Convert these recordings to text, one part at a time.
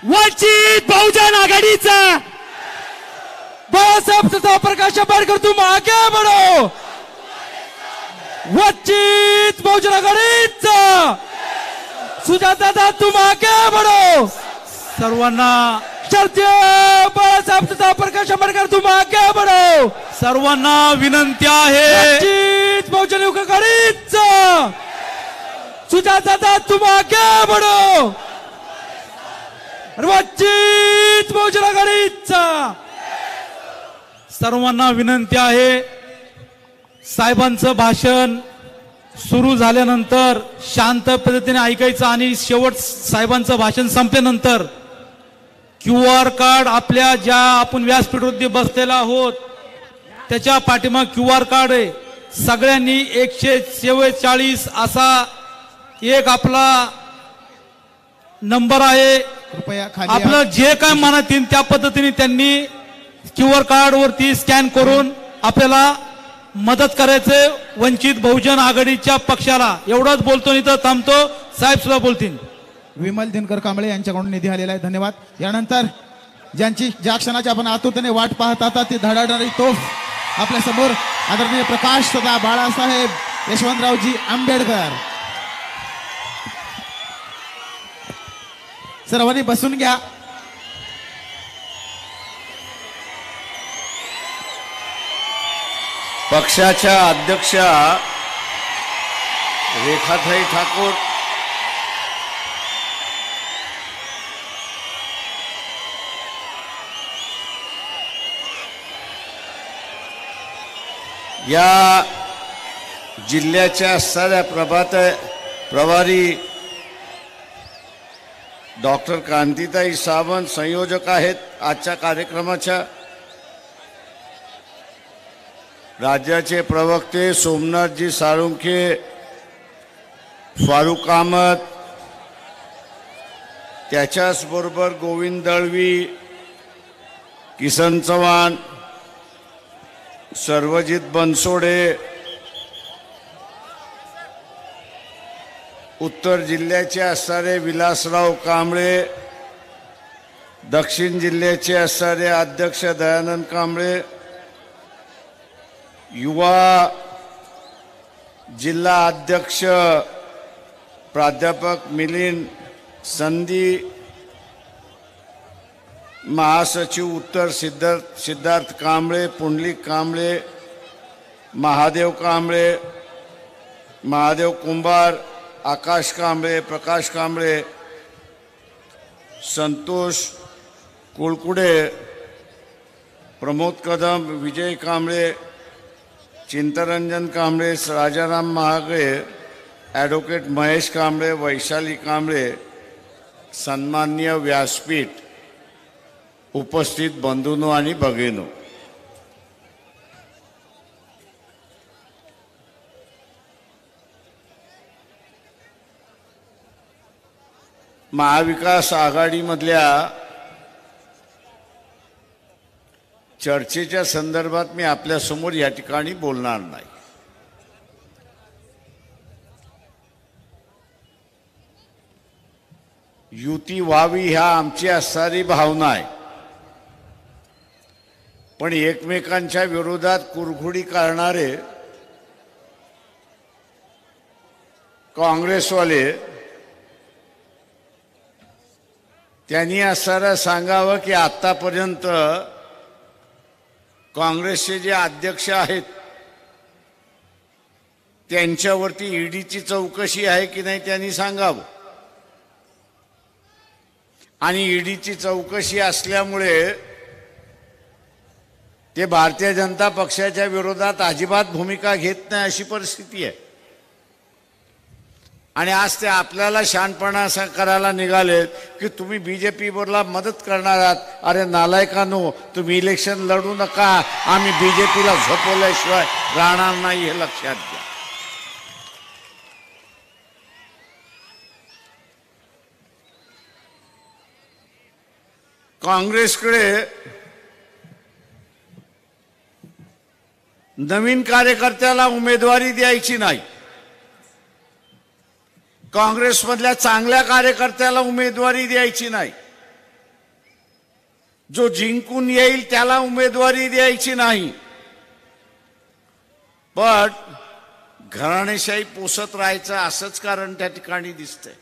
वंचित बहुजन आघाडीचा बाळासाहेब प्रकाश आंबेडकर, तुम आगे बढ़ो. वंचित बहुजन आघाडीचा सुजातादा, तुम आगे बढ़ो. सर्वांना श्रद्धेय बाळासाहेब प्रकाश आंबेडकर, तुम आगे बढ़ो. सर्वांना विनंती आहे. वंचित बहुजन आघाडीचा सुजातादा, तुम आगे बढ़ो. वंचित बहुजन आघाडीचा सर्वांना विनंती आहे. साहेबांचं भाषण सुरू झाल्यानंतर शांत पद्धतीने ऐकायचं आणि शेवट साहेबांचं भाषण संपल्यानंतर QR कार्ड आपल्या ज्या आपण व्यासपीठावरती बसलेला आहोत त्याच्या पाठीमागे QR कार्ड आहे. सगळ्यांनी 144 असा एक आपला नंबर आहे. आपलं जे काय मनात येईल त्या पद्धतीने त्यांनी QR कार्ड वरती स्कॅन करून आपल्याला मदत करायचे वंचित बहुजन आघाडीच्या पक्षाला. एवढंच बोलतो, नाही तर थांबतो. साहेब सुद्धा बोलतील. विमल दिनकर कांबळे यांच्याकडून निधी आलेला आहे, धन्यवाद. यानंतर ज्या क्षणाची आपण आतुरतेने वाट पाहत आहात ती धडाडणारी तोफ आपल्या समोर आदरणीय प्रकाश सदा बाळासाहेब यशवंतरावजी आंबेडकर. सर्वांनी बसून घ्या. पक्षाच्या अध्यक्षा रेखाताई ठाकूर, या जिल्ह्याच्या साऱ्या प्रभारी डॉक्टर कांतीताई सावंत संयोजक आहेत आजच्या कार्यक्रमाच्या. राज्याचे प्रवक्ते सोमनाथजी साळुंखे, फारुख अहमद, त्याच्याच बरोबर गोविंद दळवी, किसन चव्हाण, सर्वजित बनसोडे, उत्तर जिल्ह्याचे असणारे विलासराव कांबळे, दक्षिण जिल्ह्याचे असणारे अध्यक्ष दयानंद कांबळे, युवा जिल्हा अध्यक्ष प्राध्यापक मिलिंद संधी, महासचिव उत्तर सिद्धार्थ कांबळे, पुंडलिक कांबळे, महादेव कांबळे, महादेव कुंभार, आकाश कांबळे, प्रकाश कांबळे, संतोष कुळकुडे, प्रमोद कदम, विजय कांबळे, चिंतरंजन कांबळे, राजाराम महागळे, ॲडव्होकेट महेश कांबळे, वैशाली कांबळे, सन्माननीय व्यासपीठ, उपस्थित बंधूंनो आणि भगिनींनो, महाविकास आघाडीमधल्या चर्चेच्या संदर्भात मी आपल्यासमोर या ठिकाणी बोलणार नाही. युती व्हावी ह्या आमची असणारी भावना आहे, पण एकमेकांच्या विरोधात कुरघोडी करणारे काँग्रेसवाले त्यांनी असं सांगावं की आतापर्यंत काँग्रेसचे जे अध्यक्ष आहेत त्यांच्यावरती ईडीची चौकशी आहे की नाही त्यांनी सांगावं. आणि ईडीची चौकशी असल्यामुळे ते भारतीय जनता पक्षाच्या विरोधात अजिबात भूमिका घेत नाही अशी परिस्थिती आहे. आणि आज ते आपल्याला शहाणपणा करायला निघाले की तुम्ही बीजेपीवरला मदत करणार आहात. अरे नालायकांनो, तुम्ही इलेक्शन लढू नका, आम्ही बीजेपीला झोपवल्याशिवाय राहणार नाही हे लक्षात घ्या. काँग्रेसकडे नवीन कार्यकर्त्याला उमेदवारी द्यायची नाही, काँग्रेसमधल्या चांगल्या कार्यकर्त्याला उमेदवारी द्यायची नाही. जो जिंकून येईल त्याला उमेदवारी द्यायची नाही, पण घराणेशाही पोसत राहायचं असंच कारण त्या ठिकाणी दिसतंय.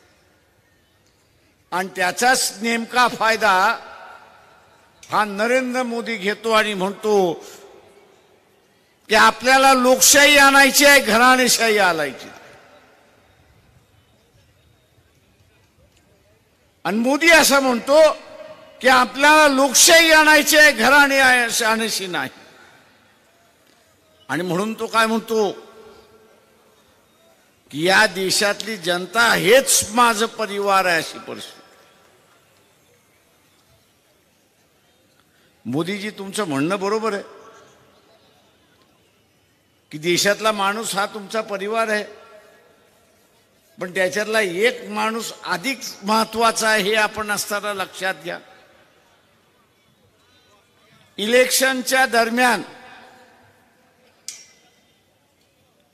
आणि त्याचाच नेमका फायदा हा नरेंद्र मोदी घेतो आणि म्हणतो की आपल्याला लोकशाही आणायची आहे, घराणेशाही आणायची. आणि मोदी असं म्हणतो की आपल्याला लोकशाही आणायची आहे, घराणे आणायची नाही. आणि म्हणून तो काय म्हणतो की या देशातली जनता हेच माझं परिवार आहे, अशी परिस्थिती. मोदीजी, तुमचं म्हणणं बरोबर आहे की देशातला माणूस हा तुमचा परिवार आहे, पण त्याच्यातला एक माणूस अधिक महत्वाचा आहे हे आपण असताना लक्षात घ्या. इलेक्शनच्या दरम्यान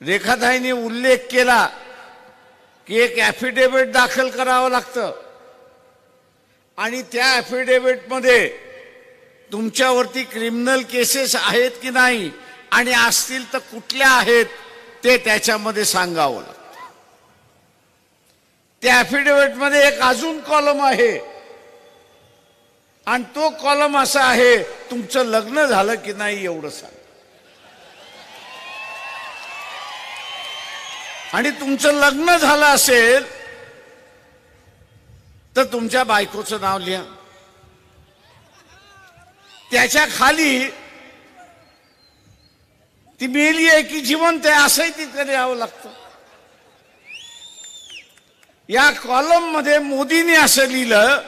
रेखाताईंनी उल्लेख केला की एक ॲफिडेव्हिट दाखल करावं लागतं आणि त्या ॲफिडेव्हिटमध्ये तुमच्यावरती क्रिमिनल केसेस आहेत की नाही आणि असतील तर कुठल्या आहेत ते त्याच्यामध्ये सांगावं लागतं. त्या ॲफिडेव्हिटमध्ये एक अजून कॉलम आहे आणि तो कॉलम असा आहे, तुमचं लग्न झालं की नाही एवढं सांग. आणि तुमचं लग्न झालं असेल तर तुमच्या बायकोचं नाव लिहा. त्याच्या खाली ती मेली आहे की जिवंत आहे असंही तिथे लिहावं लागतं. या कॉलम मध्ये मोदींनी असं लिहिलं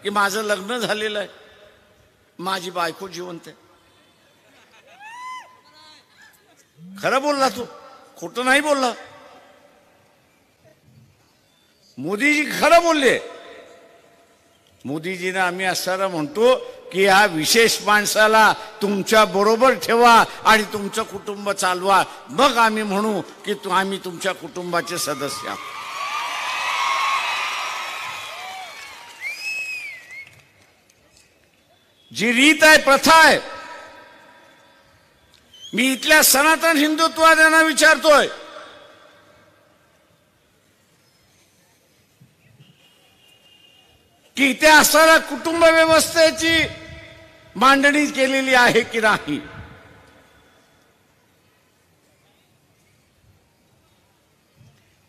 की माझं लग्न झालेलं आहे, माझी बायको जिवंत आहे. खरं बोलला तो, खोटं नाही बोलला. मोदीजी खरं बोलले. मोदीजीने आम्ही असताना म्हणतो की या विशेष माणसाला तुमच्या बरोबर ठेवा आणि तुमचं कुटुंब चालवा, मग आम्ही म्हणू की आम्ही तुमच्या कुटुंबाचे सदस्य आहोत. जी रीत आहे, प्रथा आहे, मी इथल्या सनातन हिंदुत्ववाद्यांना विचारतोय, की इथे असणाऱ्या कुटुंब व्यवस्थेची मांडणी केलेली आहे की नाही.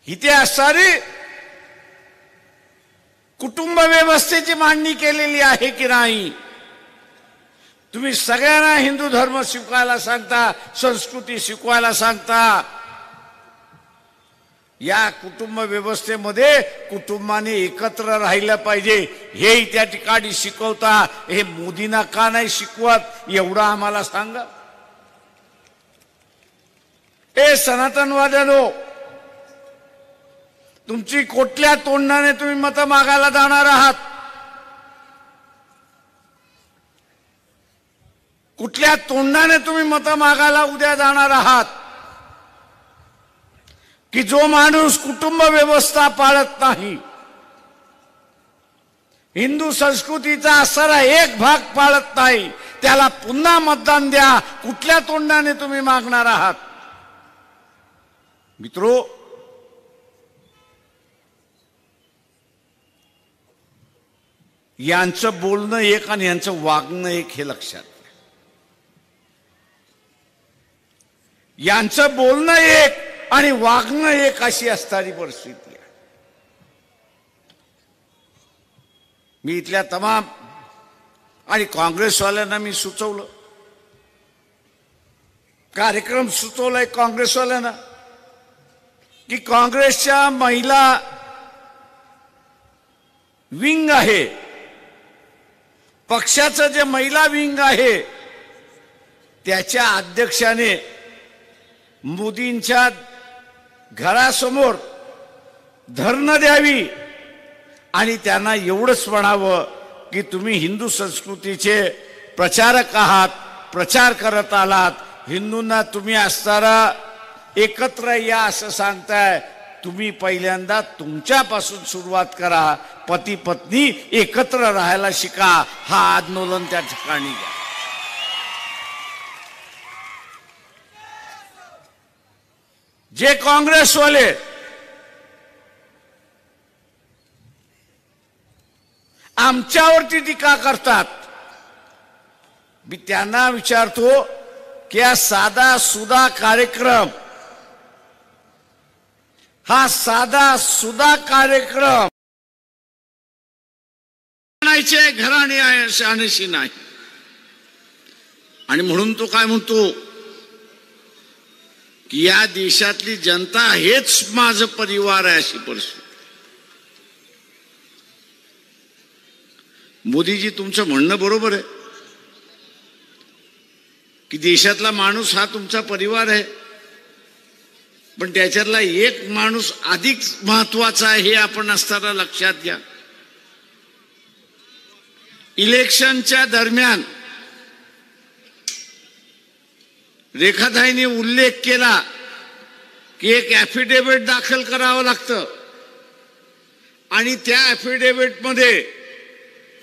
इथे असणारी कुटुंब व्यवस्थेची मांडणी केलेली आहे की नाही. तुम्ही सगळ्यांना हिंदू धर्म शिकवायला सांगता, संस्कृती शिकवायला सांगता. या कुटुंब व्यवस्थेमध्ये कुटुंबाने एकत्र राहिलं पाहिजे हे त्या ठिकाणी शिकवता. हे मोदींना का नाही शिकवत एवढं आम्हाला सांगा. हे सनातनवाद्यांनो, तुमची कुठल्या तोंडाने तुम्ही मतं मागायला जाणार आहात? कुठल्या तोंडाने तुम्ही मतं मागायला उद्या जाणार आहात? की जो माणूस कुटुंब व्यवस्था पाळत नाही, हिंदू संस्कृतीचा असणारा एक भाग पाळत नाही, त्याला पुन्हा मतदान द्या. कुठल्या तोंडाने तुम्ही मागणार आहात? मित्रो, यांचं बोलणं एक आणि यांचं वागणं एक हे लक्षात घ्या. यांचं बोलणं एक आणि वागणं एक अशी असणारी परिस्थिती आहे. मी इथल्या तमाम आणि काँग्रेसवाल्यांना मी सुचवलं, कार्यक्रम सुचवलाय काँग्रेसवाल्यांना की काँग्रेसच्या महिला विंग आहे, पक्षाचं जे महिला विंग आहे त्याच्या अध्यक्षाने मोदींच्या घरासमोर धरणं द्यावी आणि त्यांना एवढंच म्हणावं की तुम्ही हिंदू संस्कृतीचे प्रचारक आहात, प्रचार करत आलात, हिंदूंना तुम्ही असताना एकत्र या असं सांगताय, तुम्ही पहिल्यांदा तुमच्यापासून सुरुवात करा. पती पत्नी एकत्र राहायला शिका. हा आंदोलन त्या ठिकाणी घ्या. जे काँग्रेसवाले आमच्यावरती टीका करतात, मी त्यांना विचारतो की हा साधा सुधा कार्यक्रम, हा साधा सुधा कार्यक्रम घराणे आहे, शहाणीशी नाही. आणि म्हणून तो काय म्हणतो की या देशातली जनता हेच माझं परिवार आहे, अशी परिस्थिती. मोदीजी, तुमचं म्हणणं बरोबर आहे की देशातला माणूस हा तुमचा परिवार आहे, पण त्याच्यातला एक माणूस अधिक महत्वाचा आहे हे आपण असताना लक्षात घ्या. इलेक्शनच्या दरम्यान रेखाताईंनी उल्लेख केला की एक ॲफिडेव्हिट दाखल करावं लागतं आणि त्या ॲफिडेव्हिटमध्ये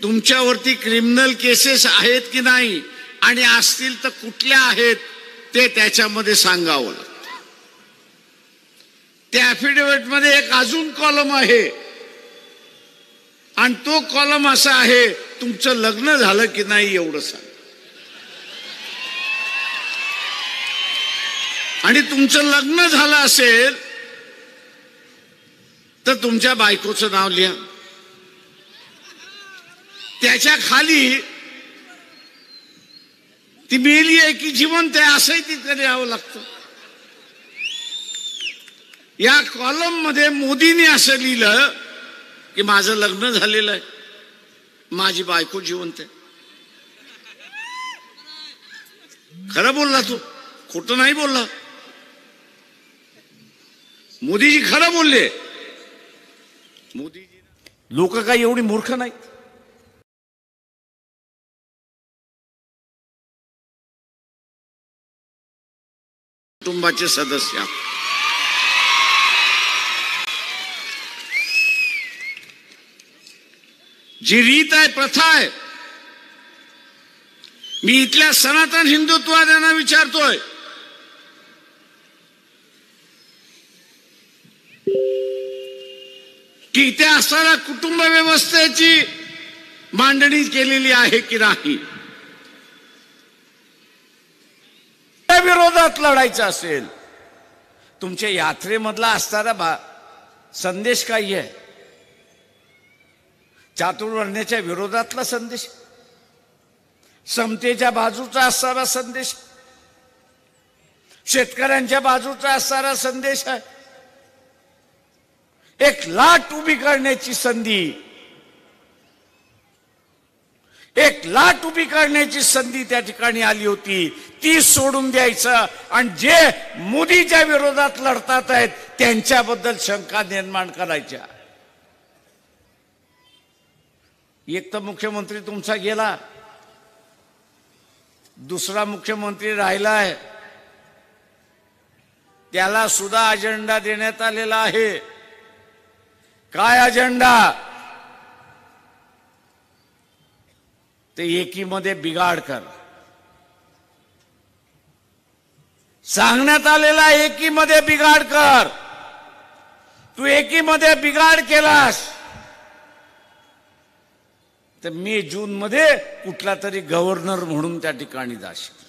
तुमच्यावरती क्रिमिनल केसेस आहेत की नाही आणि असतील तर कुठल्या आहेत ते त्याच्यामध्ये सांगावं लागतं. त्या ॲफिडेव्हिटमध्ये एक अजून कॉलम आहे आणि तो कॉलम असा आहे, तुमचं लग्न झालं की नाही एवढं सांग. आणि तुमचं लग्न झालं असेल तर तुमच्या बायकोचं नाव लिहा. त्याच्या खाली ती मेली आहे की जिवंत आहे असंही तिथे लिहावं लागतं. या कॉलम मध्ये मोदींनी असं लिहिलं की माझं लग्न झालेलं आहे, माझी बायको जिवंत आहे. खरं बोलला तू, खोटं नाही बोलला. मोदीजी खरं बोलले. मोदीजी, लोक काही एवढी मूर्ख नाही. कुटुंबाचे सदस्य जी रीत आहे, प्रथा आहे, मी इथल्या सनातन हिंदुत्ववाद्यांना विचारतोय, की इथे असणाऱ्या कुटुंब व्यवस्थेची मांडणी केलेली आहे की नाही. त्या विरोधात लढायचं असेल, तुमच्या यात्रेमधला असणारा संदेश काय आहे? चातुर्वर्ण्याच्या विरोधातला संदेश, समतेच्या बाजूचा असणारा संदेश, शेतकऱ्यांच्या बाजूचा असणारा संदेश आहे. एक लाट उभी करण्याची संधी, एक लाट उभी करण्याची संधी त्या ठिकाणी आली होती, ती सोडून द्यायचं आणि जे मोदीच्या विरोधात लढतात आहेत त्यांच्याबद्दल शंका निर्माण करायच्या. एक तर मुख्यमंत्री तुमचा गेला, दुसरा मुख्यमंत्री राहिला आहे, त्याला सुद्धा अजेंडा देण्यात आलेला आहे. काय अजेंडा? ते एकीमध्ये बिघाड कर. सांगण्यात आलेला एकीमध्ये बिघाड कर. तू एकीमध्ये बिघाड केलास तर मे जून मध्ये कुठला तरी गव्हर्नर म्हणून त्या ठिकाणी जाशील.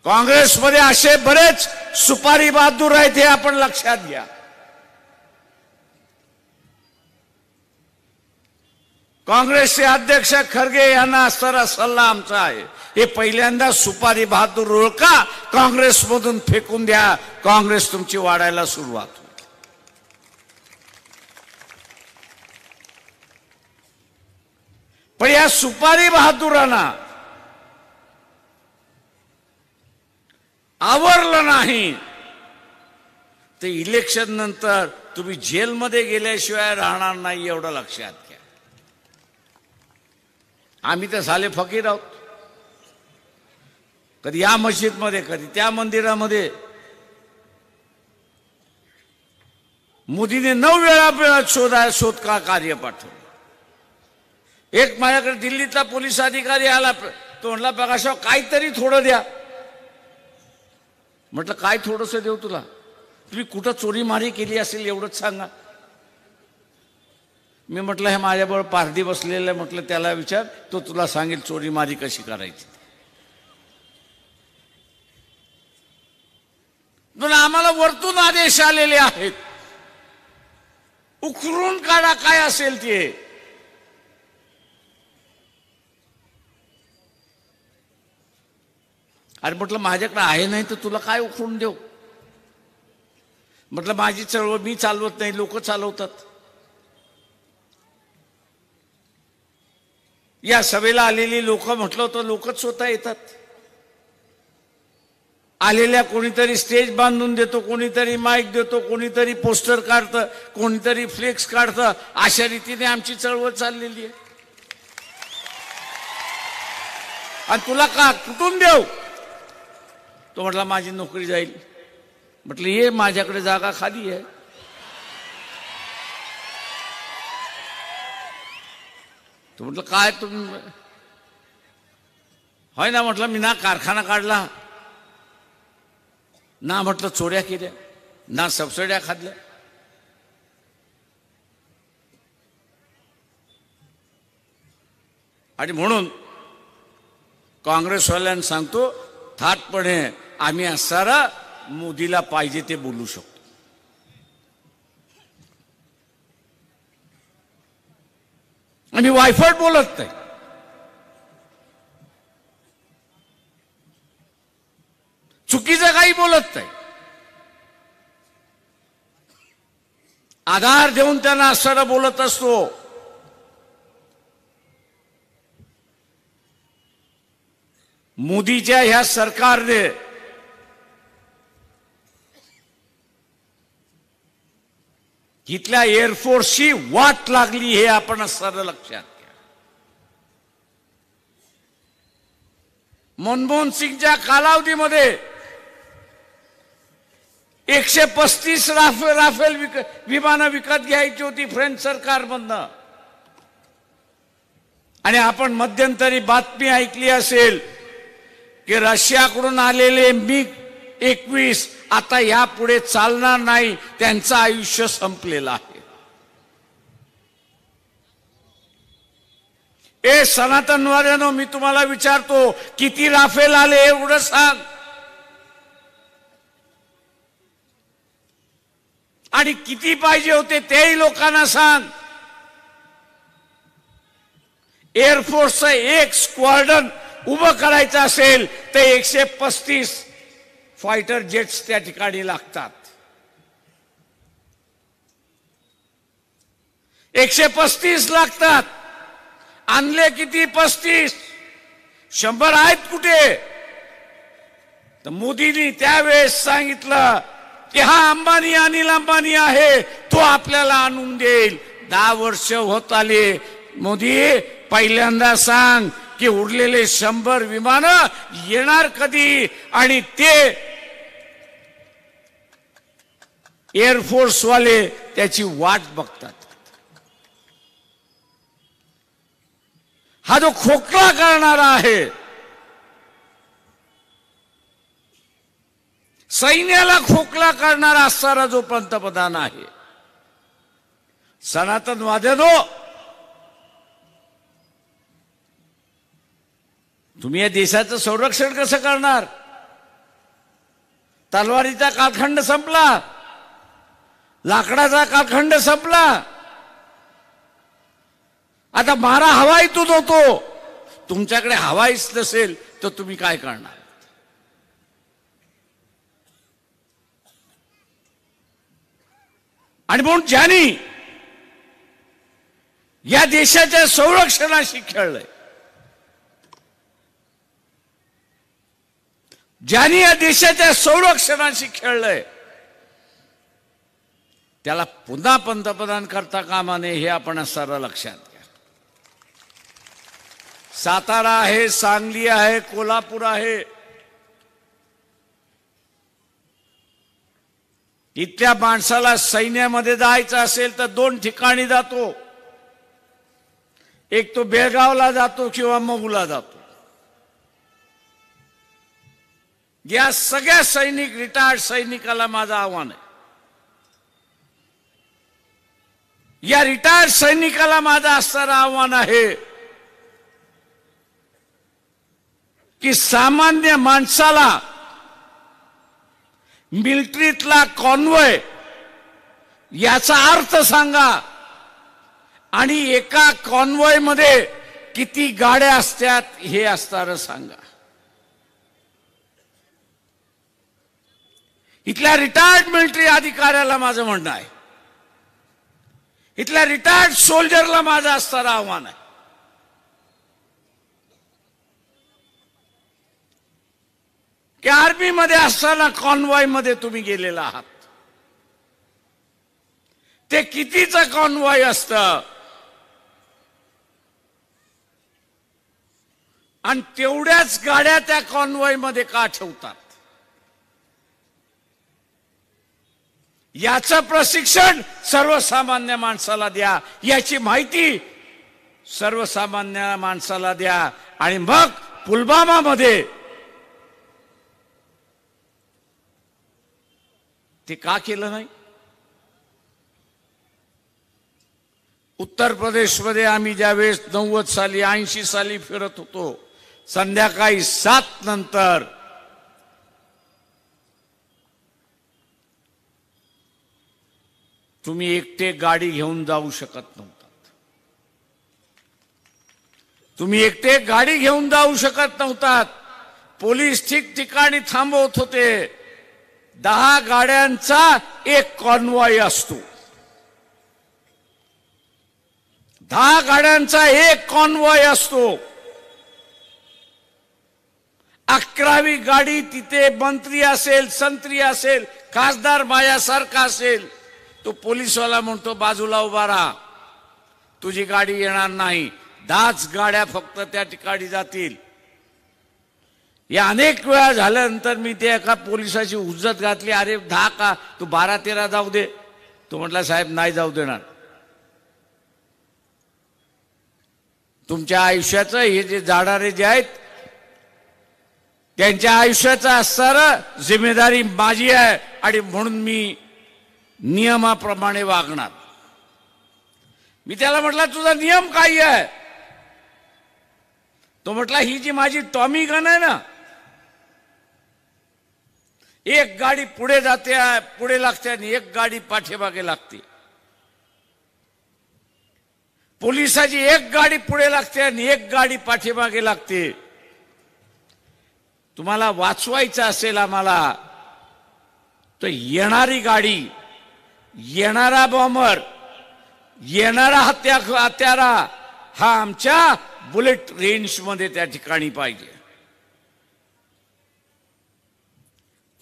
काँग्रेसमध्ये असे बरेच सुपारी बहादूर आहेत हे आपण लक्षात घ्या. काँग्रेसचे अध्यक्ष खरगे यांना असणारा सल्ला आमचा आहे, हे पहिल्यांदा सुपारी बहादूर ओळखा, काँग्रेसमधून फेकून द्या, काँग्रेस तुमची वाढायला सुरुवात होईल. पण या सुपारी बहादुरांना आवरलं नाही तर इलेक्शन नंतर तुम्ही जेलमध्ये गेल्याशिवाय राहणार नाही, एवढं लक्षात घ्या. आम्ही तर झाले फकीर आहोत, कधी या मस्जिदमध्ये कधी त्या मंदिरामध्ये. मोदीने 9 वेळा शोध का कार्य पाठवलं. एक माझ्याकडे दिल्लीतला पोलीस अधिकारी आला, तो म्हणला प्रकाशराव काहीतरी थोडं द्या. म्हटलं काय थोडंसं देऊ तुला, तुम्ही कुठं चोरी मारी केली असेल एवढंच सांगा. मी म्हटलं हे माझ्याबरोबर पारधी बसलेलं, म्हटलं त्याला विचार, तो तुला सांगेल चोरी मारी कशी करायची. पण आम्हाला वरतून आदेश आलेले आहेत, उकरून काढा काय असेल ते. अरे म्हटलं माझ्याकडे आहे नाही तर तुला काय उकरून देऊ. म्हटलं माझी चळवळ मी चालवत नाही, लोक चालवतात. या सभेला आलेली लोक म्हटलं होतं लोकच स्वतः येतात. आलेल्या कोणीतरी स्टेज बांधून देतो, कोणीतरी माईक देतो, कोणीतरी पोस्टर काढतं, कोणीतरी फ्लेक्स काढतं. अशा रीतीने आमची चळवळ चाललेली आहे. आणि तुला का कुठून देऊ. तो म्हटला माझी नोकरी जाईल. म्हटलं ये माझ्याकडे जागा खाली आहे. तो म्हटलं काय तुम्ही होय ना. म्हटलं मी ना कारखाना काढला ना, म्हटलं चोऱ्या केल्या ना, सबसिड्या खाल्ल्या. आणि म्हणून काँग्रेसवाल्यांना सांगतो थाटपणे, आम्ही असणारा मोदीला पाहिजे ते बोलू शकतो. आम्ही वायफट बोलत नाही. चुकीचं काही बोलत नाही. आधार देऊन त्यांना असणारा बोलत असतो. मोदीच्या ह्या सरकारने इथल्या एअरफोर्सची वाट लागली हे आपण असणारं लक्षात घ्या. मनमोहन सिंगच्या कालावधीमध्ये 135 राफेल विमानं विकत घ्यायची होती फ्रेंच सरकारमधनं. आणि आपण मध्यंतरी बातमी ऐकली असेल की रशियाकडून आलेले MiG-21 आता यापुढे चालणार नाही, त्यांचं आयुष्य संपलेलं आहे. ए सनातनवाद्यांनो, मी तुम्हाला विचारतो किती राफेल आले एवढं सांग. आणि किती पाहिजे होते तेही लोकांना सांग. एअरफोर्सचं एक स्क्वॉड्रन उभं करायचं असेल तर 135 फायटर जेट्स त्या ठिकाणी लागतात. 135 लागतात. आणले किती? 35. 100 आहेत कुठे? तर मोदींनी त्यावेळेस सांगितलं की हा अंबानी, अनिल अंबानी आहे, तो आपल्याला आणून देईल. 10 वर्ष होत आले. मोदी पहिल्यांदा सांग की उरलेले 100 विमानं येणार कधी. आणि ते एअरफोर्स वाले त्याची वाट बघतात. हा जो खोकला करणारा आहे, सैन्याला खोकला करणारा असणारा जो पंतप्रधान आहे, सनातनवाद्यांनो, तुम्ही या देशाचं संरक्षण कसं करणार? तलवारीचा कालखंड संपला, लाकडाचा कालखंड संपला. आता मारा हवाईतून होतो. तुमच्याकडे हवाईच नसेल तर तुम्ही काय करणार? आणि म्हणून ज्यांनी या देशाच्या संरक्षणाशी खेळलंय, ज्यांनी या देशाच्या संरक्षणाशी खेळलंय, त्याला पुन्हा पंतप्रधान करता कामा नये हे आपण सारं लक्षात घ्या. सातारा आहे, सांगली आहे, कोल्हापूर आहे, इथल्या माणसाला सैन्यामध्ये जायचं असेल तर 2 ठिकाणी जातो, एक तो बेळगावला जातो किंवा मगूला जातो. या सगळ्या सैनिक रिटायर्ड सैनिकाला माझं आव्हान आहे, या रिटायर्ड सैनिकाला माझं असणारं आव्हान आहे की सामान्य माणसाला मिलिटरीतला कॉन्वॉय याचा अर्थ सांगा आणि एका कॉन्वॉय मध्ये किती गाड्या असतात हे असणारं सांगा. इथल्या रिटायर्ड मिलिटरी अधिकाऱ्याला माझं म्हणणं आहे, इथल्या रिटायर्ड सोल्जरला माझं असणारं आव्हान आहे की आर्मी मध्ये असताना कॉन्वॉय मध्ये तुम्ही गेलेला आहात, ते कितीचं कॉन्वॉय असतं आणि तेवढ्याच गाड्या त्या कॉन्वॉय मध्ये का ठेवतात, याचं प्रशिक्षण सर्वसामान्य माणसाला द्या, याची माहिती सर्वसामान्य माणसाला द्या. आणि मग पुलवामा मध्ये ते का केलं नाही? उत्तर प्रदेशमध्ये आम्ही ज्यावेळेस 90 साली 80 साली फिरत होतो, संध्याकाळी 7 नंतर तुम्ही एकटे गाडी घेऊन जाऊ शकत नव्हतात, तुम्ही एकटे गाडी घेऊन जाऊ शकत नव्हतात. पोलीस ठिकठिकाणी थांबवत होते. 10 गाड्यांचा एक कॉन्वॉय असतो, 10 गाड्यांचा एक कॉन्वॉय असतो. 11वी गाडी तिथे मंत्री असेल, संत्री असेल, खासदार माझ्यासारखा असेल, तो पोलीसवाला म्हणतो बाजूला उभा राहा, तुझी गाडी येणार नाही. 10च गाड्या फक्त त्या ठिकाणी जातील. या अनेक वेळा झाल्यानंतर मी त्या एका पोलिसाची उज्जत घातली, अरे 10 का, तू 12-13 जाऊ दे. तो म्हटला साहेब नाही जाऊ देणार. तुमच्या आयुष्याचं हे जे जाणारे जे आहेत त्यांच्या आयुष्याचं असणारं जिम्मेदारी माझी आहे आणि म्हणून मी नियमाप्रमाणे वागणार. मी त्याला म्हटलं तुझा नियम काय आहे? तो म्हटला ही जी माझी टॉमी गन आहे ना, एक गाडी पुढे जाते, पुढे लागते आणि एक गाडी पाठीमागे लागते. पोलिसाची एक गाडी पुढे लागते आणि एक गाडी पाठीमागे लागते. तुम्हाला वाचवायचं असेल आम्हाला तर येणारी गाडी, येणारा बॉम्बर, येणारा हत्यारा हा आमच्या बुलेट रेंज मध्ये त्या ठिकाणी पाहिजे.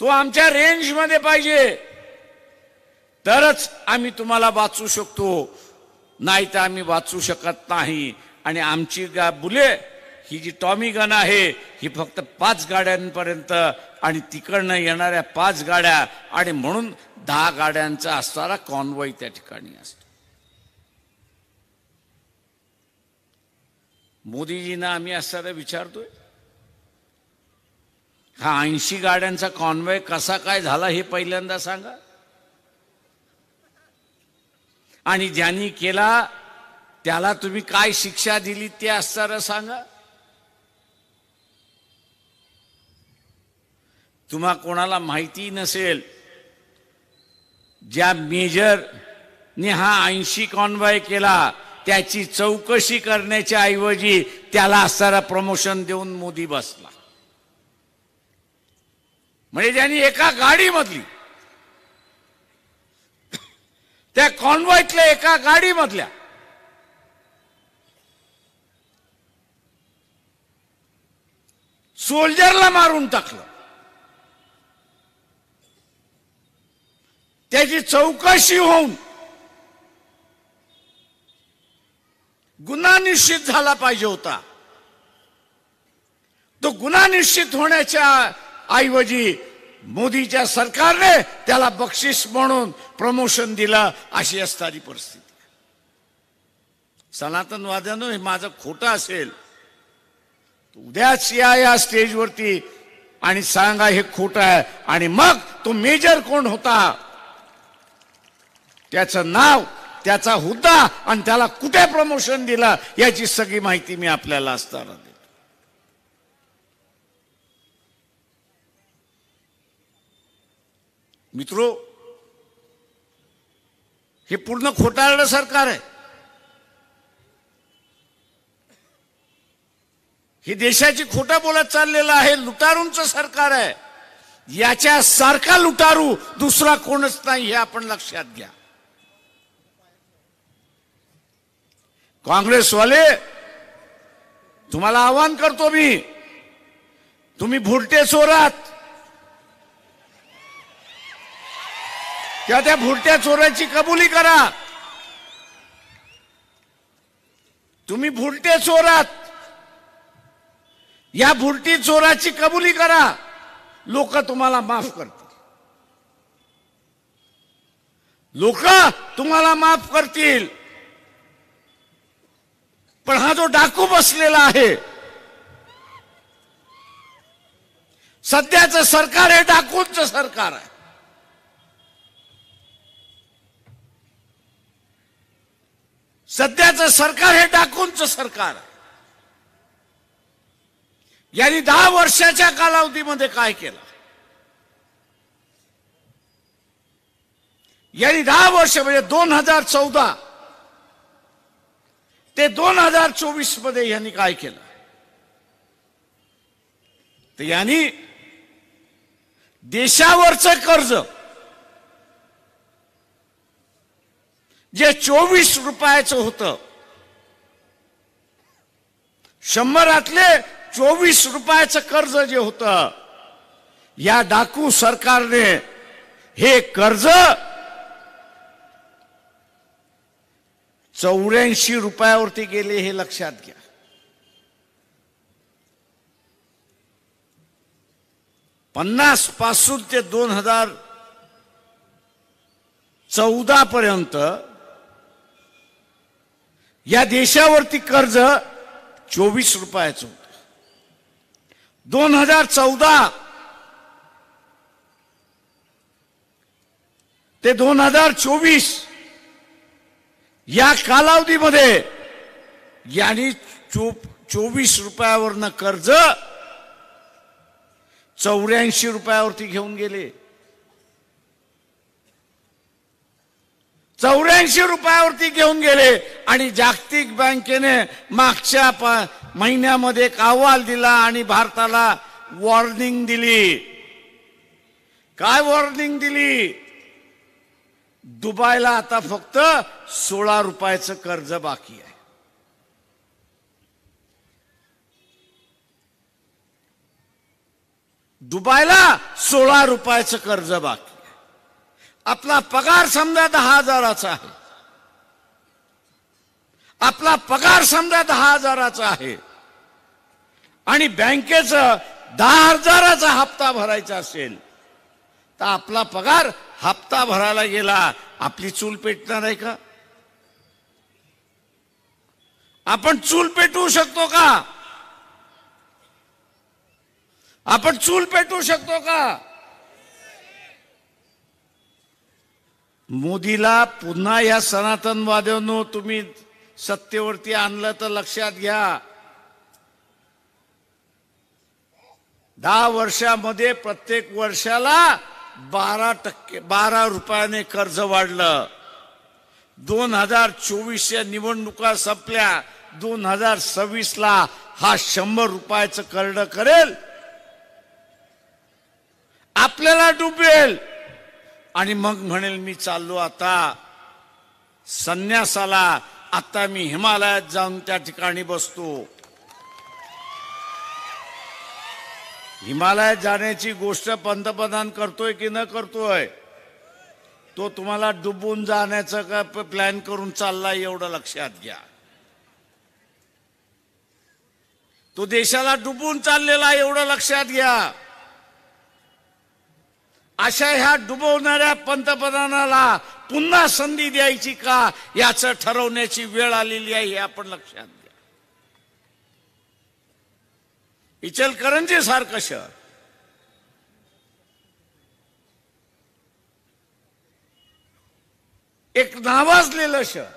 तो आमच्या रेंज मध्ये पाहिजे, तरच आम्ही तुम्हाला वाचवू शकतो, नाही तर आम्ही वाचू शकत नाही. आणि आमची ही जी टॉमी गन आहे ही फक्त 5 गाड्यांपर्यंत आणि तिकडनं येणाऱ्या 5 गाड्या आणि म्हणून 10 गाड्यांचा असणारा कॉन्वॉय त्या ठिकाणी असतो. मोदीजींना आम्ही असणारा विचारतोय, हा 80 गाड्यांचा कॉन्वॉय कसा काय झाला हे पहिल्यांदा सांगा. आणि ज्यांनी केला त्याला तुम्ही काय शिक्षा दिली ते असणारं सांगा. तुम्हा कोणाला माहिती नसेल, ज्या मेजरने हा 80 कॉन्वॉय केला त्याची चौकशी करण्याच्या ऐवजी त्याला असणारा प्रमोशन देऊन मोदी बसला. म्हणजे ज्यांनी एका गाडीमधली, त्या कॉन्वॉयतल्या एका गाडीमधल्या सोल्जरला मारून टाकलं, त्याची चौकशी होऊन गुन्हा निश्चित झाला पाहिजे होता. तो गुन्हा निश्चित होण्याच्या ऐवजी मोदीच्या सरकारने त्याला बक्षीस म्हणून प्रमोशन दिलं, अशी असणारी परिस्थिती. सनातनवाद्यांनो, हे माझं खोटं असेल उद्याच या स्टेजवरती आणि सांगा हे खोटं आहे, आणि मग तो मेजर कोण होता, त्याचं नाव, त्याचा हुद्दा आणि त्याला कुठे प्रमोशन दिलं याची सगळी माहिती मी आपल्याला असताना देतो. मित्रो, हे पूर्ण खोटारडं सरकार आहे. हे देशाची खोटं बोलत चाललेलं आहे, लुटारूंचं सरकार आहे. याच्या सारखा लुटारू दुसरा कोणच नाही, हे आपण लक्षात घ्या. काँग्रेसवाले, तुम्हाला आवाहन करतो मी, तुम्ही भुरटे चोरात, त्या भुरट्या चोराची कबुली करा. तुम्ही भुरटे चोरात, या भुरटी चोराची कबुली करा, लोक तुम्हाला माफ करतील. लोक तुम्हाला माफ करतील. पण हा जो डाकू बसलेला आहे, सध्याचं सरकार हे डाकूंचं सरकार आहे. सध्याचं सरकार हे डाकूंचं सरकार आहे. यांनी 10 वर्षाच्या कालावधीमध्ये काय केलं? यांनी 10 वर्ष म्हणजे 2014 ते 2024 मध्ये यांनी काय केलं? तर यांनी देशावरचं कर्ज जे 24 रुपयाचं होतं, 100 24 रुपयाचं कर्ज जे होतं, या डाकू सरकारने हे कर्ज 84 रुपयावरती गेले, हे लक्षात घ्या. पन्नास पासून ते 2014 पर्यंत या देशावरती कर्ज 24 रुपयाचं होतं. 2014 ते 2024 या कालावधीमध्ये यांनी 24 रुपयावरनं कर्ज 84 रुपयावरती घेऊन गेले. 84 रुपयावरती घेऊन गेले. आणि जागतिक बँकेने मागच्या महिन्यामध्ये एक अहवाल दिला आणि भारताला वॉर्निंग दिली. काय वॉर्निंग दिली? दुबईला आता फक्त 16 रुपयाचं कर्ज बाकी आहे. दुबईला 16 रुपयाचं कर्ज बाकी आहे. आपला पगार समजा 10,000चा आहे. आपला पगार समजा 10,000चा आहे आणि बँकेचं 10,000चा हप्ता भरायचा असेल तर आपला पगार हप्ता भरायला गेला, आपली चूल पेटणार आहे का? आपण चूल पेटवू शकतो का? आपण चूल पेटवू शकतो का? मोदीला पुन्हा या सनातनवाद्यांनो तुम्ही सत्तेवरती आणलं तर लक्षात घ्या, 10 वर्षामध्ये प्रत्येक वर्षाला 12 रुपयाने कर्ज वाढलं. 2024च्या निवडणुका संपल्या, 2026ला हा 100 रुपयाचं करडं करेल, आपल्याला डुबेल आणि मग म्हणेल मी चाललो आता संन्यासाला, आता मी हिमालयात जाऊन त्या ठिकाणी बसतो. हिमालयात जाण्याची गोष्ट पंतप्रधान करतोय की न करतोय? तो तुम्हाला डुबून जाण्याचं का प्लॅन करून चाललाय एवढं लक्षात घ्या. तो देशाला डुबून चाललेला एवढं लक्षात घ्या. अशा ह्या डुबवणाऱ्या पंतप्रधानाला पुन्हा संधी द्यायची का याचं ठरवण्याची वेळ आलेली आहे, हे आपण लक्षात घ्या. इचलकरंजी सारखं शहर एक नावाजलेलं शहर,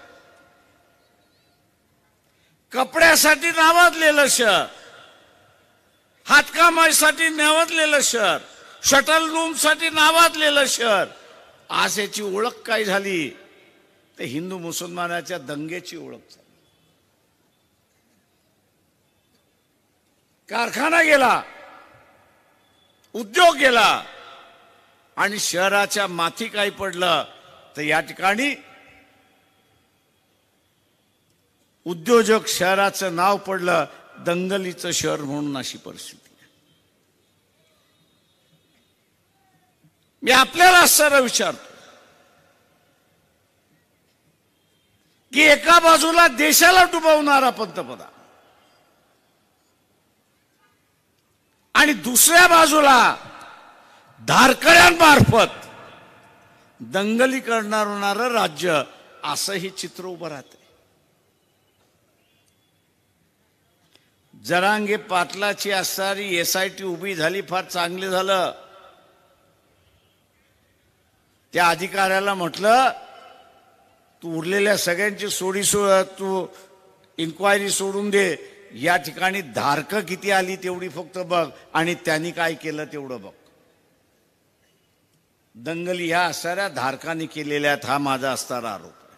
कपड्यासाठी नावाजलेलं शहर, हातकामासाठी नावाजलेलं शहर, शटल रूम साठी नावाजलेलं शहर, आज याची ओळख काय झाली? ते हिंदू मुसलमानाच्या दंगेची ओळख झाली. कारखाना गेला, उद्योग गेला आणि शहराच्या माथी काही पडलं तर या ठिकाणी उद्योजक शहराचं नाव पडलं दंगलीचं शहर म्हणून. अशी परिस्थिती आहे. मी आपल्याला सरळ विचारतो की एका बाजूला देशाला डुबवणारा पंतप्रधान आणि दुसऱ्या बाजूला धारकऱ्यांमार्फत दंगली करणारं राज्य, असं हे चित्र उभं राहते. जरांगे पाटलाची असणारी SIT उभी झाली, फार चांगले झालं. त्या अधिकाऱ्याला म्हटलं तू उरलेल्या सगळ्यांची तू इन्क्वायरी सोडून दे, या ठिकाणी धारक किती आली तेवढी फक्त बघ आणि त्यांनी काय केलं तेवढं बघ. दंगली ह्या असणाऱ्या धारकांनी केलेल्या, हा माझा असणारा आरोप आहे.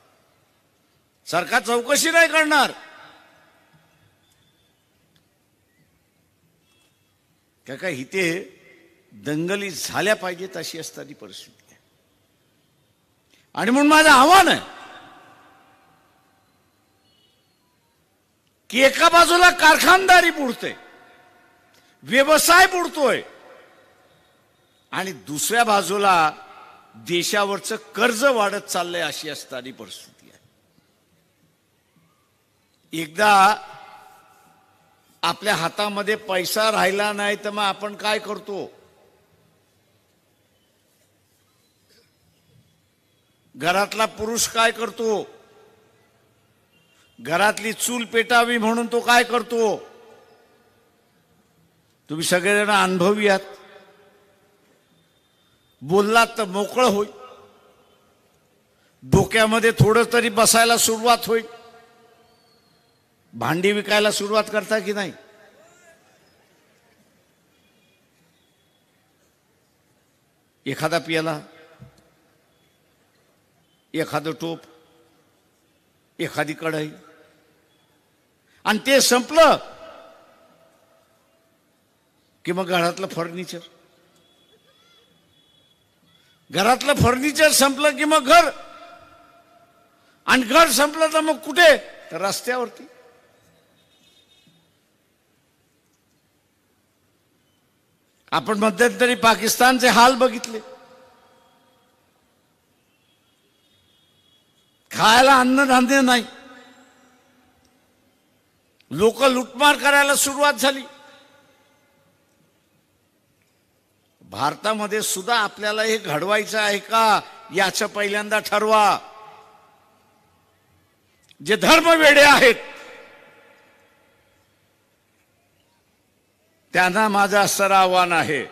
सरकार चौकशी नाही करणार. का इथे दंगली झाल्या पाहिजेत अशी असणारी परिस्थिती आहे. आणि म्हणून माझं आव्हान आहे की एका बाजूला कारखानदारी बुडते, व्यवसाय बुडतोय आणि दुसऱ्या बाजूला देशावरचं कर्ज वाढत चाललंय, अशी असणारी परिस्थिती आहे. एकदा आपल्या हातामध्ये पैसा राहिला नाही तर मग आपण काय करतो? घरातला पुरुष काय करतो? घरातली चूल पेटावी म्हणून तो काय करतो? तुम्ही सगळेजण अनुभवी आहात. बोललात तर मोकळं होईल, डोक्यामध्ये थोडं तरी बसायला सुरुवात होईल. भांडी विकायला सुरुवात करता की नाही? एखादा पियाला, एखादं टोप, एखादी कढई, आणि ते संपलं की मग घरातलं फर्निचर संपलं की मग घर, आणि घर संपलं तर मग कुठे? तर रस्त्यावरती. आपण मध्यंतरी पाकिस्तानचे हाल बघितले. खायला अन्नधान्य नाही, लोक लुटमार करायला सुरुवात झाली. भारतामध्ये सुद्धा आपल्याला हे घडवायचं आहे का याचं पहिल्यांदा ठरवा. जे धर्मवेडे आहेत त्यांना माझं असं आव्हान आहे,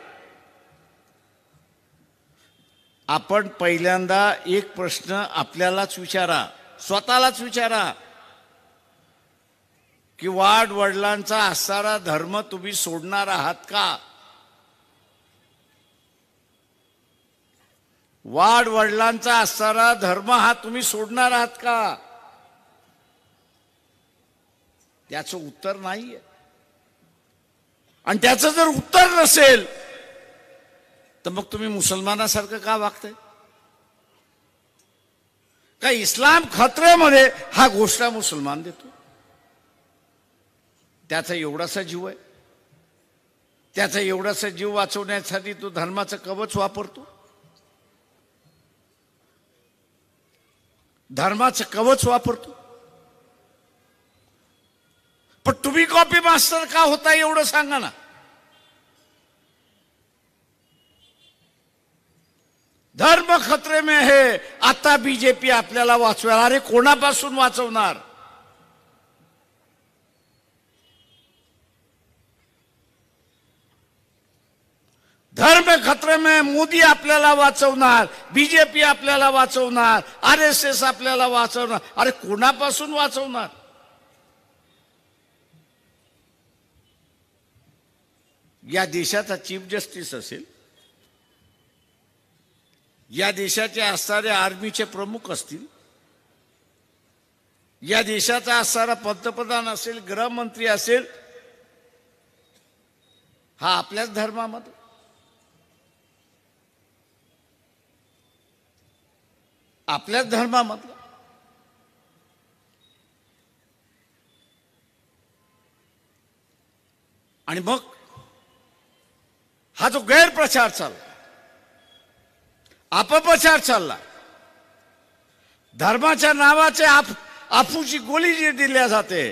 आपण पहिल्यांदा एक प्रश्न आपल्यालाच विचारा, स्वतःलाच विचारा की वाड वडिलांचा असणारा धर्म तुम्ही सोडणार आहात का? वाड वडिलांचा असणारा धर्म हा तुम्ही सोडणार आहात का? त्याचं उत्तर नाहीये. आणि त्याचं जर उत्तर नसेल तर मग तुम्ही मुसलमानासारखं का वागताय? का इस्लाम खतऱ्यामध्ये हा गोष्ट मुसलमान देतो? त्याचा एवढासा जीव आहे, त्याचा एवढासा जीव वाचवण्यासाठी तो धर्माचं कवच वापरतो. धर्माचं कवच वापरतो. पण तुम्ही कॉपी मास्टर का होता एवढं सांगा ना. धर्म खतरे में है, आता बीजेपी आपल्याला वाचवेल. अरे कोणापासून वाचवणार? धर्म खतरे में मोदी आपल्याला वाचवणार, बीजेपी आपल्याला वाचवणार, RSS आपल्याला वाचवणार. अरे कोणापासून वाचवणार? या देशाचा चीफ जस्टिस असेल, या देशाचे असणारे आर्मीचे प्रमुख असतील, या देशाचा असणारा पंतप्रधान असेल, गृहमंत्री असेल, हा आपल्याच धर्मामध्ये, आपल्याच धर्मामधला. आणि मग हा जो गैरप्रचार चालला, अपप्रचार चालला, धर्माच्या नावाचे आफूची गोळी जी दिल्या जाते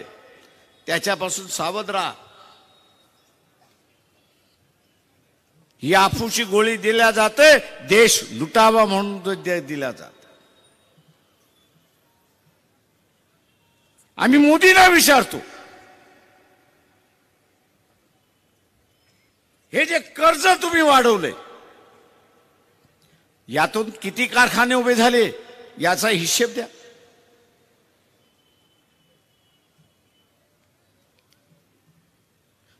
त्याच्यापासून सावध राहा. ही आफूची गोळी दिल्या जाते, देश लुटावा म्हणून दिल्या जाते. आम्ही मोदींना विचारतो, हे जे कर्ज तुम्ही वाढवले, यातून किती कारखाने उभे झाले याचा हिशेब द्या.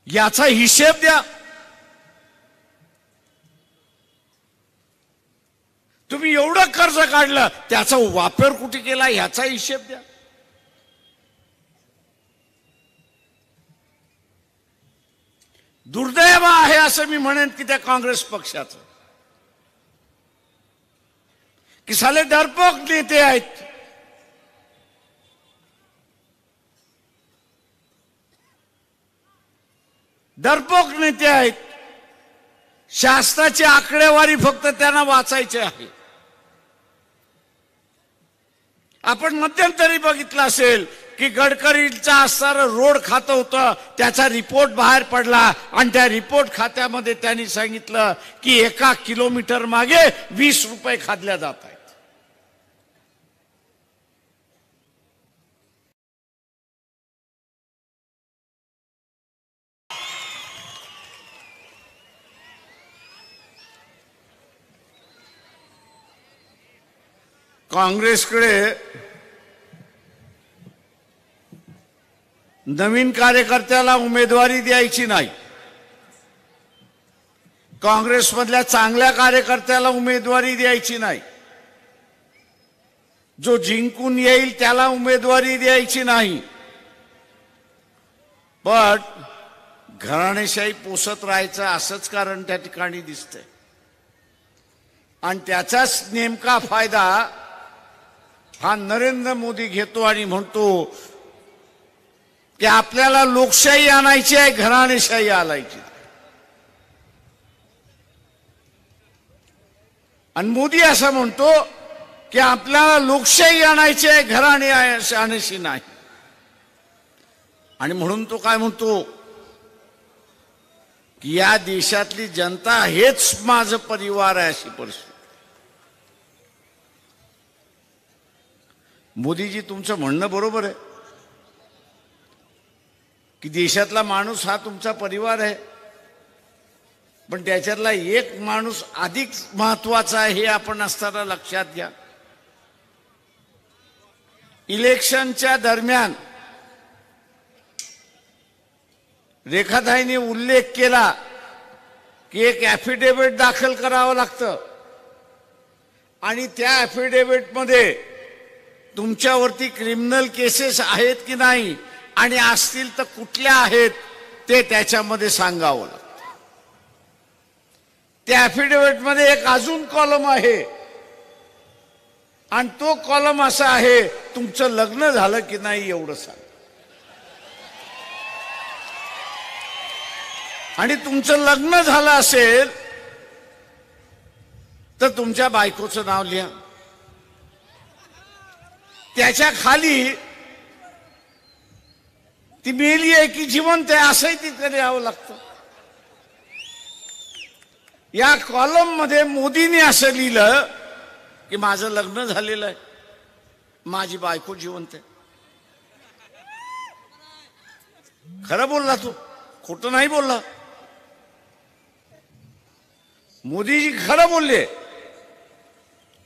याचा हिशेब द्या. तुम्ही एवढं कर्ज काढलं, त्याचा वापर कुठे केला याचा हिशेब द्या. दुर्दैव आहे असं मी म्हणेन की त्या काँग्रेस पक्षाचं, की साले डरपोक नेते आहेत. डरपोक नेते आहेत. शासनाची आकडेवारी फक्त त्यांना वाचायची आहे. आपण मध्यंतरी बघितलं असेल की गडकरींचा असणारं रोड खातं होतं, त्याचा रिपोर्ट बाहेर पडला आणि त्या रिपोर्ट खात्यामध्ये त्यांनी सांगितलं की 1 किलोमीटर मागे 20 रुपये खाल्ल्या जात आहेत. काँग्रेसकडे नवीन कार्यकर्त्याला उमेदवारी द्यायची नाही, काँग्रेसमधल्या चांगल्या कार्यकर्त्याला उमेदवारी द्यायची नाही, जो जिंकून येईल त्याला उमेदवारी द्यायची नाही. पण घराणेशाही पोसत राहायचं असंच कारण त्या ठिकाणी दिसतंय. आणि त्याचाच नेमका फायदा हा नरेंद्र मोदी घेतो आणि म्हणतो की आपल्याला लोकशाही आणायची आहे, घराणेशाही आणायची. आणि मोदी असं म्हणतो की आपल्याला लोकशाही आणायची आहे, घराणे आणायची नाही. आणि म्हणून तो काय म्हणतो की या देशातली जनता हेच माझं परिवार आहे, अशी परिस्थिती. मोदीजी, तुमचं म्हणणं बरोबर आहे की देशातला माणूस हा तुमचा परिवार आहे, पण त्याच्यातला एक माणूस अधिक महत्वाचा आहे हे आपण असताना लक्षात घ्या. इलेक्शनच्या दरम्यान रेखाताईंनी उल्लेख केला की एक ॲफिडेव्हिट दाखल करावं लागतं आणि त्या ॲफिडेव्हिटमध्ये तुमच्यावरती क्रिमिनल केसेस आहेत की नाही आणि असतील तर कुठल्या आहेत ते त्याच्यामध्ये सांगावं लागतं. त्या ॲफिडेव्हिटमध्ये एक अजून कॉलम आहे आणि तो कॉलम असा आहे, तुमचं लग्न झालं की नाही एवढं सांग. आणि तुमचं लग्न झालं असेल तर तुमच्या बायकोचं नाव लिहा. त्याच्या खाली ती मेली आहे की जिवंत आहे असंही तिथे लिहावं लागतं. या कॉलम मध्ये मोदींनी असं लिहिलं की माझं लग्न झालेलं आहे, माझी बायको जिवंत आहे. खरं बोलला तू, खोटं नाही बोलला. मोदीजी खरं बोलले.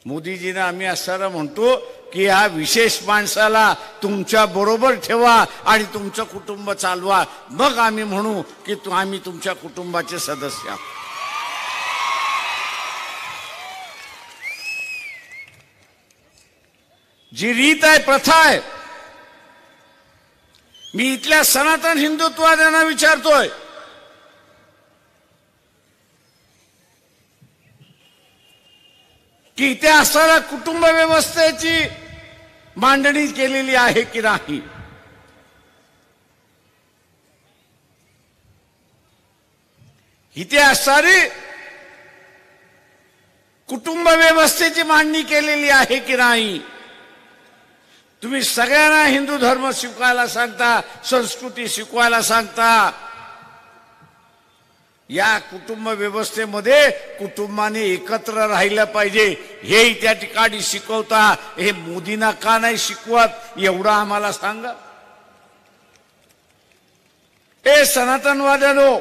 मोदीजींना आम्ही असं म्हणतो की ह्या विशेष माणसाला तुमच्या बरोबर ठेवा आणि तुमचं कुटुंब चालवा, मग आम्ही म्हणू की आम्ही तुमच्या कुटुंबाचे सदस्य आहोत. जी रीत आहे, प्रथा आहे, मी इथल्या सनातन हिंदुत्ववाद्यांना विचारतोय, की इथे असणाऱ्या कुटुंब व्यवस्थेची मांडणी केलेली आहे की नाही. इथे असणारी कुटुंब व्यवस्थेची मांडणी केलेली आहे की नाही. तुम्ही सगळ्यांना हिंदू धर्म शिकवायला सांगता, संस्कृती शिकवायला सांगता. या कुटुंब व्यवस्थेमध्ये कुटुंबाने एकत्र राहिलं पाहिजे हे त्या ठिकाणी शिकवता. हे मोदींना का नाही शिकवत एवढं आम्हाला सांगा. हे सनातनवाद्यांनो,